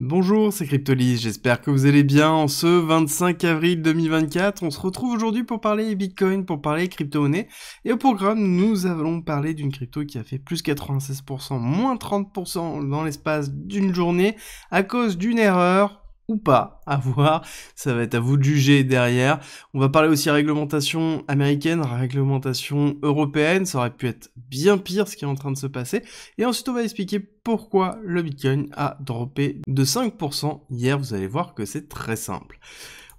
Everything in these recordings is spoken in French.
Bonjour, c'est Cryptolis, j'espère que vous allez bien. En ce 25 avril 2024, on se retrouve aujourd'hui pour parler Bitcoin, pour parler crypto-monnaie. Et au programme, nous allons parler d'une crypto qui a fait plus 96%, moins 30% dans l'espace d'une journée à cause d'une erreur. Ou pas, à voir, ça va être à vous de juger derrière. On va parler aussi réglementation américaine, réglementation européenne, ça aurait pu être bien pire ce qui est en train de se passer. Et ensuite on va expliquer pourquoi le Bitcoin a droppé de 5% hier, vous allez voir que c'est très simple.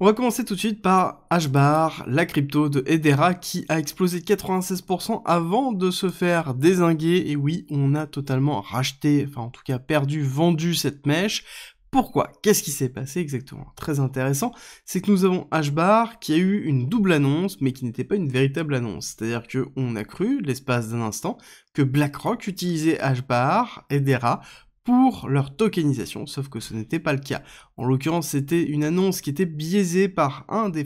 On va commencer tout de suite par HBAR, la crypto de Hedera qui a explosé de 96% avant de se faire dézinguer. Et oui, on a totalement racheté, enfin en tout cas perdu, vendu cette mèche. Pourquoi? Qu'est-ce qui s'est passé exactement? Très intéressant, c'est que nous avons HBAR qui a eu une double annonce, mais qui n'était pas une véritable annonce. C'est-à-dire qu'on a cru, l'espace d'un instant, que BlackRock utilisait HBAR, Hedera, pour leur tokenisation, sauf que ce n'était pas le cas. En l'occurrence, c'était une annonce qui était biaisée par une des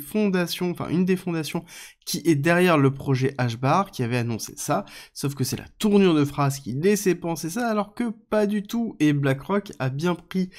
fondations qui est derrière le projet HBAR, qui avait annoncé ça, sauf que c'est la tournure de phrase qui laissait penser ça, alors que pas du tout, et BlackRock a bien pris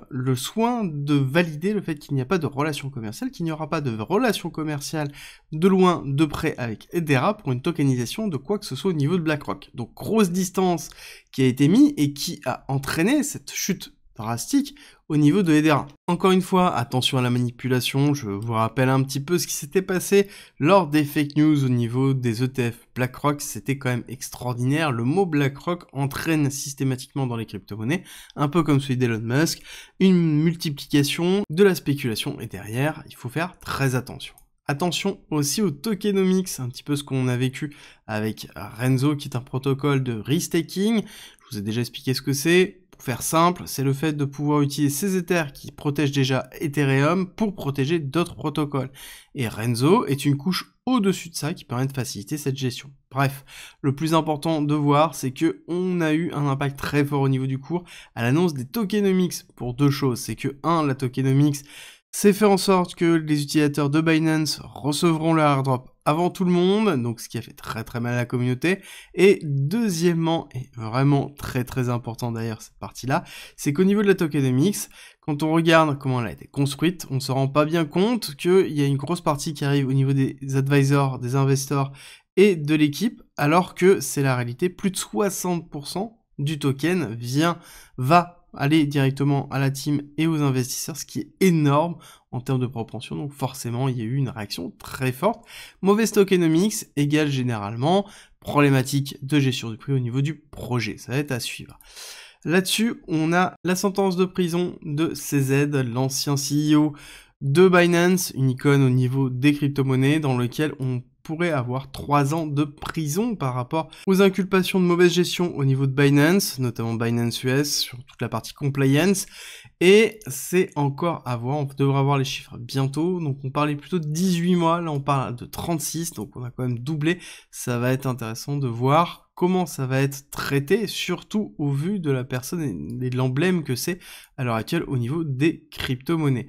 le soin de valider le fait qu'il n'y a pas de relation commerciale, qu'il n'y aura pas de relation commerciale de loin, de près avec Hedera pour une tokenisation de quoi que ce soit au niveau de BlackRock. Donc grosse distance qui a été mise et qui a entraîné cette chute drastique au niveau de Hedera. Encore une fois, attention à la manipulation, je vous rappelle un petit peu ce qui s'était passé lors des fake news au niveau des ETF BlackRock, c'était quand même extraordinaire. Le mot BlackRock entraîne systématiquement dans les crypto-monnaies, un peu comme celui d'Elon Musk, une multiplication de la spéculation et derrière, il faut faire très attention. Attention aussi au tokenomics, un petit peu ce qu'on a vécu avec Renzo qui est un protocole de restaking. Je vous ai déjà expliqué ce que c'est. Pour faire simple, c'est le fait de pouvoir utiliser ces Ethers qui protègent déjà Ethereum pour protéger d'autres protocoles. Et Renzo est une couche au-dessus de ça qui permet de faciliter cette gestion. Bref, le plus important de voir, c'est que on a eu un impact très fort au niveau du cours à l'annonce des tokenomics pour deux choses. C'est que, la tokenomics, c'est fait en sorte que les utilisateurs de Binance recevront leur airdrop avant tout le monde, donc ce qui a fait très très mal à la communauté. Et deuxièmement, et vraiment très très important d'ailleurs cette partie-là, c'est qu'au niveau de la tokenomics, quand on regarde comment elle a été construite, on ne se rend pas bien compte qu'il y a une grosse partie qui arrive au niveau des advisors, des investisseurs et de l'équipe, alors que c'est la réalité, plus de 60% du token va aller directement à la team et aux investisseurs, ce qui est énorme en termes de propension, donc forcément il y a eu une réaction très forte. Mauvaise tokenomics égale généralement problématique de gestion du prix au niveau du projet, ça va être à suivre. Là-dessus, on a la sentence de prison de CZ, l'ancien CEO de Binance, une icône au niveau des crypto-monnaies, dans lequel on pourrait avoir 3 ans de prison par rapport aux inculpations de mauvaise gestion au niveau de Binance, notamment Binance US, sur toute la partie compliance, et c'est encore à voir, on devrait avoir les chiffres bientôt, donc on parlait plutôt de 18 mois, là on parle de 36, donc on a quand même doublé, ça va être intéressant de voir comment ça va être traité, surtout au vu de la personne et de l'emblème que c'est à l'heure actuelle au niveau des crypto-monnaies.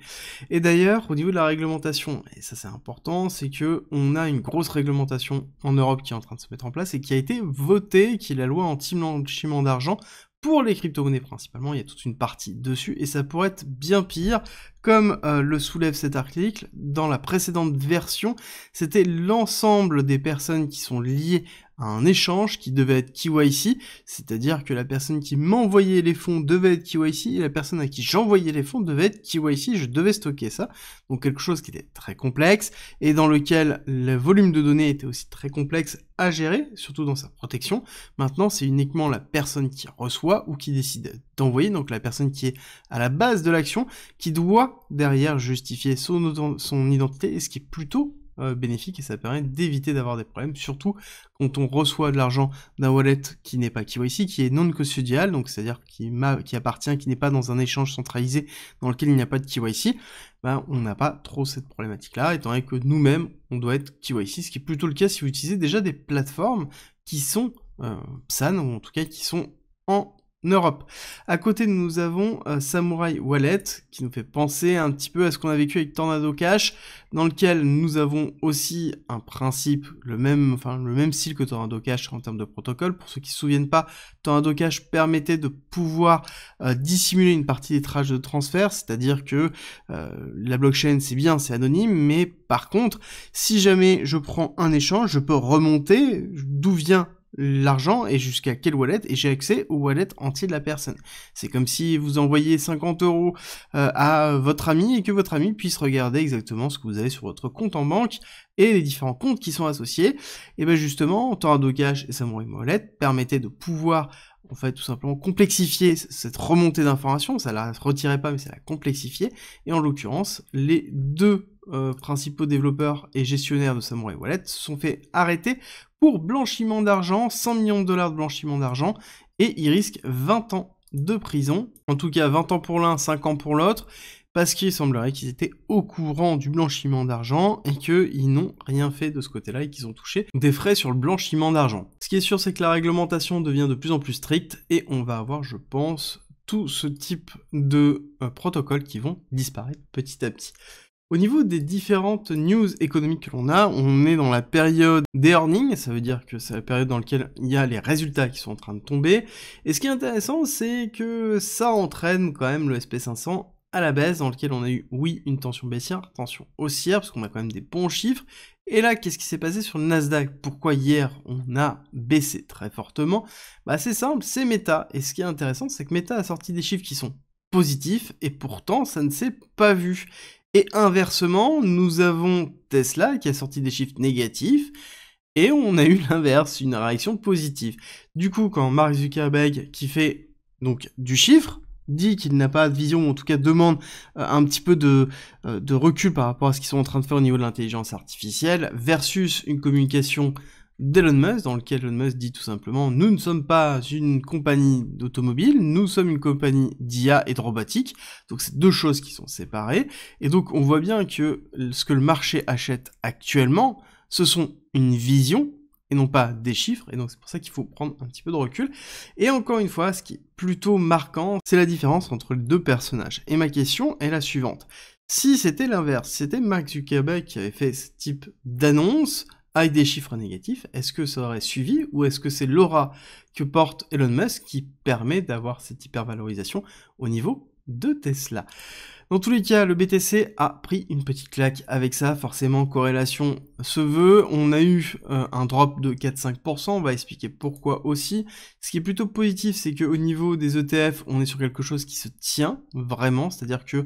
Et d'ailleurs, au niveau de la réglementation, et ça c'est important, c'est que on a une grosse réglementation en Europe qui est en train de se mettre en place et qui a été votée, qui est la loi anti-blanchiment d'argent pour les crypto-monnaies principalement, il y a toute une partie dessus, et ça pourrait être bien pire, comme le soulève cet article, dans la précédente version, c'était l'ensemble des personnes qui sont liées à un échange qui devait être KYC, c'est-à-dire que la personne qui m'envoyait les fonds devait être KYC, et la personne à qui j'envoyais les fonds devait être KYC, je devais stocker ça, donc quelque chose qui était très complexe, et dans lequel le volume de données était aussi très complexe à gérer, surtout dans sa protection. Maintenant, c'est uniquement la personne qui reçoit ou qui décide d'envoyer, donc la personne qui est à la base de l'action, qui doit derrière justifier son identité, et ce qui est plutôt bénéfique, et ça permet d'éviter d'avoir des problèmes, surtout quand on reçoit de l'argent d'un wallet qui n'est pas KYC, qui est non custodial, donc c'est-à-dire qui appartient, qui n'est pas dans un échange centralisé dans lequel il n'y a pas de KYC, on n'a pas trop cette problématique-là, étant donné que nous-mêmes, on doit être KYC, ce qui est plutôt le cas si vous utilisez déjà des plateformes qui sont PSAN, ou en tout cas qui sont en Europe. À côté, nous avons Samurai Wallet, qui nous fait penser un petit peu à ce qu'on a vécu avec Tornado Cash, dans lequel nous avons aussi un principe, le même style que Tornado Cash en termes de protocole. Pour ceux qui ne se souviennent pas, Tornado Cash permettait de pouvoir dissimuler une partie des traces de transfert, c'est-à-dire que la blockchain, c'est bien, c'est anonyme, mais par contre, si jamais je prends un échange, je peux remonter d'où vient l'argent et jusqu'à quelle wallet, et j'ai accès au wallet entier de la personne. C'est comme si vous envoyez 50 € à votre ami et que votre ami puisse regarder exactement ce que vous avez sur votre compte en banque et les différents comptes qui sont associés. Et bien justement, Tornado Cash et Samurai Wallet permettaient de pouvoir en fait tout simplement complexifier cette remontée d'informations, ça la retirait pas mais ça la complexifiait, et en l'occurrence les deux principaux développeurs et gestionnaires de Samurai Wallet se sont fait arrêter pour blanchiment d'argent, 100 millions de dollars de blanchiment d'argent, et ils risquent 20 ans de prison, en tout cas 20 ans pour l'un, 5 ans pour l'autre, parce qu'il semblerait qu'ils étaient au courant du blanchiment d'argent et qu'ils n'ont rien fait de ce côté-là et qu'ils ont touché des frais sur le blanchiment d'argent. Ce qui est sûr, c'est que la réglementation devient de plus en plus stricte et on va avoir, je pense, tout ce type de protocoles qui vont disparaître petit à petit. Au niveau des différentes news économiques que l'on a, on est dans la période des earnings, ça veut dire que c'est la période dans laquelle il y a les résultats qui sont en train de tomber. Et ce qui est intéressant, c'est que ça entraîne quand même le SP500 à la baisse, dans lequel on a eu, oui, une tension baissière, tension haussière, parce qu'on a quand même des bons chiffres. Et là, qu'est-ce qui s'est passé sur le Nasdaq? Pourquoi hier, on a baissé très fortement? Bah c'est simple, c'est Meta. Et ce qui est intéressant, c'est que Meta a sorti des chiffres qui sont positifs, et pourtant, ça ne s'est pas vu. Et inversement, nous avons Tesla qui a sorti des chiffres négatifs, et on a eu l'inverse, une réaction positive. Du coup, quand Mark Zuckerberg, qui fait donc du chiffre, dit qu'il n'a pas de vision, ou en tout cas demande un petit peu de recul par rapport à ce qu'ils sont en train de faire au niveau de l'intelligence artificielle, versus une communication d'Elon Musk, dans lequel Elon Musk dit tout simplement « Nous ne sommes pas une compagnie d'automobile, nous sommes une compagnie d'IA et de robotique ». Donc c'est deux choses qui sont séparées. Et donc on voit bien que ce que le marché achète actuellement, ce sont une vision et non pas des chiffres. Et donc c'est pour ça qu'il faut prendre un petit peu de recul. Et encore une fois, ce qui est plutôt marquant, c'est la différence entre les deux personnages. Et ma question est la suivante. Si c'était l'inverse, si c'était Mark Zuckerberg qui avait fait ce type d'annonce, avec des chiffres négatifs, est-ce que ça aurait suivi ou est-ce que c'est l'aura que porte Elon Musk qui permet d'avoir cette hypervalorisation au niveau de Tesla? Dans tous les cas, le BTC a pris une petite claque avec ça, forcément corrélation se veut, on a eu un drop de 4-5%, on va expliquer pourquoi aussi. Ce qui est plutôt positif, c'est qu'au niveau des ETF, on est sur quelque chose qui se tient vraiment, c'est-à-dire que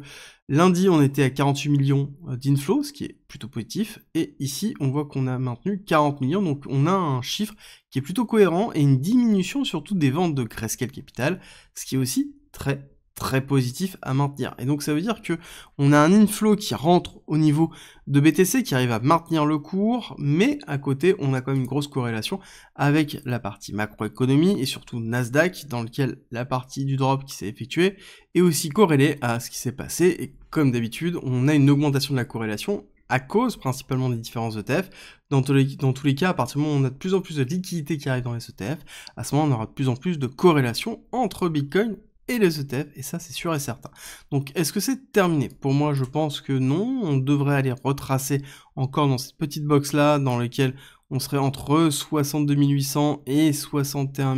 lundi, on était à 48 millions d'inflows, ce qui est plutôt positif, et ici, on voit qu'on a maintenu 40 millions, donc on a un chiffre qui est plutôt cohérent, et une diminution surtout des ventes de Grayscale Capital, ce qui est aussi très positif à maintenir. Et donc ça veut dire que on a un inflow qui rentre au niveau de BTC, qui arrive à maintenir le cours, mais à côté, on a quand même une grosse corrélation avec la partie macroéconomie et surtout Nasdaq, dans lequel la partie du drop qui s'est effectuée est aussi corrélée à ce qui s'est passé. Et comme d'habitude, on a une augmentation de la corrélation à cause principalement des différents ETF. Dans tous les cas, à partir du moment où on a de plus en plus de liquidités qui arrivent dans les ETF, à ce moment on aura de plus en plus de corrélation entre Bitcoin et les ETF, et ça c'est sûr et certain. Donc est-ce que c'est terminé? Pour moi je pense que non, on devrait aller retracer encore dans cette petite box là, dans laquelle on serait entre 62 800 et 61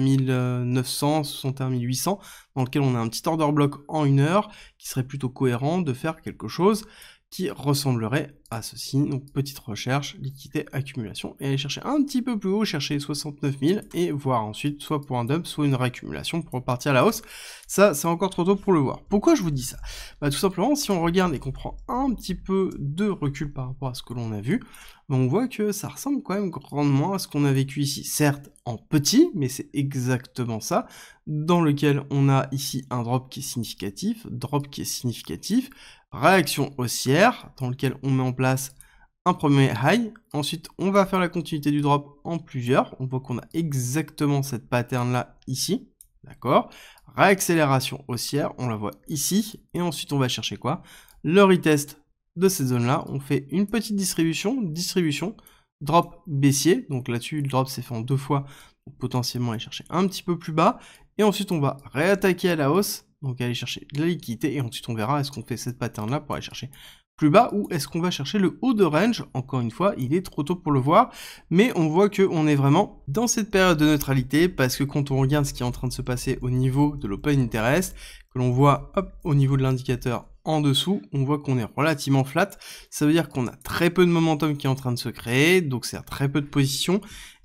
900, 61 800, dans lequel on a un petit order block en 1 heure, qui serait plutôt cohérent de faire quelque chose qui ressemblerait à ceci. Donc petite recherche, liquidité, accumulation, et aller chercher un petit peu plus haut, chercher les 69 000, et voir ensuite soit pour un dump, soit une réaccumulation pour repartir à la hausse. Ça, c'est encore trop tôt pour le voir. Pourquoi je vous dis ça? Bah tout simplement, si on regarde et qu'on prend un petit peu de recul par rapport à ce que l'on a vu, on voit que ça ressemble quand même grandement à ce qu'on a vécu ici. Certes, en petit, mais c'est exactement ça, dans lequel on a ici un drop qui est significatif, réaction haussière, dans lequel on met en place un premier high, ensuite on va faire la continuité du drop en plusieurs, on voit qu'on a exactement cette pattern là ici, d'accord, réaccélération haussière, on la voit ici, et ensuite on va chercher quoi? Le retest de ces zones là, on fait une petite distribution, drop baissier, donc là-dessus le drop s'est fait en 2 fois, donc potentiellement aller chercher un petit peu plus bas, et ensuite on va réattaquer à la hausse, donc aller chercher de la liquidité, et ensuite on verra est-ce qu'on fait cette pattern là pour aller chercher plus bas, ou est-ce qu'on va chercher le haut de range. Encore une fois, il est trop tôt pour le voir, mais on voit qu'on est vraiment dans cette période de neutralité, parce que quand on regarde ce qui est en train de se passer au niveau de l'open interest, que l'on voit hop, au niveau de l'indicateur en dessous, on voit qu'on est relativement flat, ça veut dire qu'on a très peu de momentum qui est en train de se créer, donc c'est très peu de positions,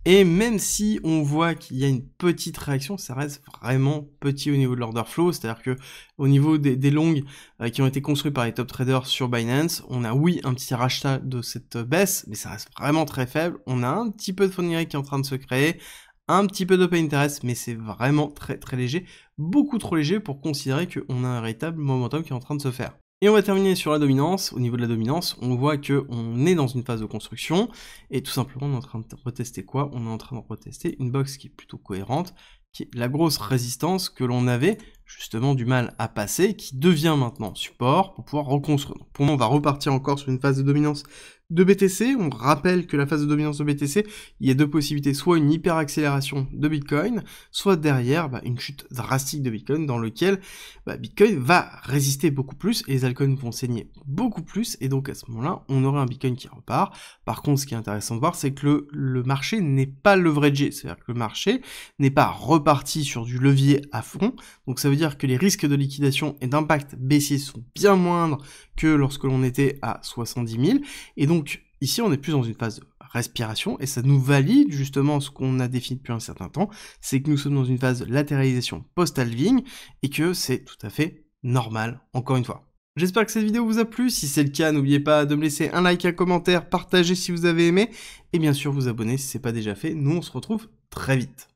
et même si on voit qu'il y a une petite réaction, ça reste vraiment petit au niveau de l'order flow, c'est-à-dire que au niveau des longues qui ont été construits par les top traders sur Binance, on a oui un petit rachat de cette baisse, mais ça reste vraiment très faible. On a un petit peu de funny qui est en train de se créer, un petit peu d'open interest, mais c'est vraiment très très léger, beaucoup trop léger pour considérer qu'on a un véritable momentum qui est en train de se faire. Et on va terminer sur la dominance. Au niveau de la dominance, on voit qu'on est dans une phase de construction, et tout simplement on est en train de retester quoi? On est en train de retester une box qui est plutôt cohérente, qui est la grosse résistance que l'on avait justement du mal à passer, qui devient maintenant support pour pouvoir reconstruire. Donc pour moi, on va repartir encore sur une phase de dominance de BTC. On rappelle que la phase de dominance de BTC, il y a deux possibilités, soit une hyper accélération de Bitcoin, soit derrière une chute drastique de Bitcoin dans lequel Bitcoin va résister beaucoup plus et les altcoins vont saigner beaucoup plus, et donc à ce moment-là, on aurait un Bitcoin qui repart. Par contre, ce qui est intéressant de voir, c'est que le marché n'est pas leveragé, c'est-à-dire que le marché n'est pas reparti sur du levier à fond, donc ça veut dire que les risques de liquidation et d'impact baissier sont bien moindres que lorsque l'on était à 70 000, et donc ici on est plus dans une phase de respiration, et ça nous valide justement ce qu'on a défini depuis un certain temps, c'est que nous sommes dans une phase de latéralisation post-halving, et que c'est tout à fait normal, encore une fois. J'espère que cette vidéo vous a plu, si c'est le cas, n'oubliez pas de me laisser un like, un commentaire, partager si vous avez aimé, et bien sûr vous abonner si c'est pas déjà fait. Nous on se retrouve très vite.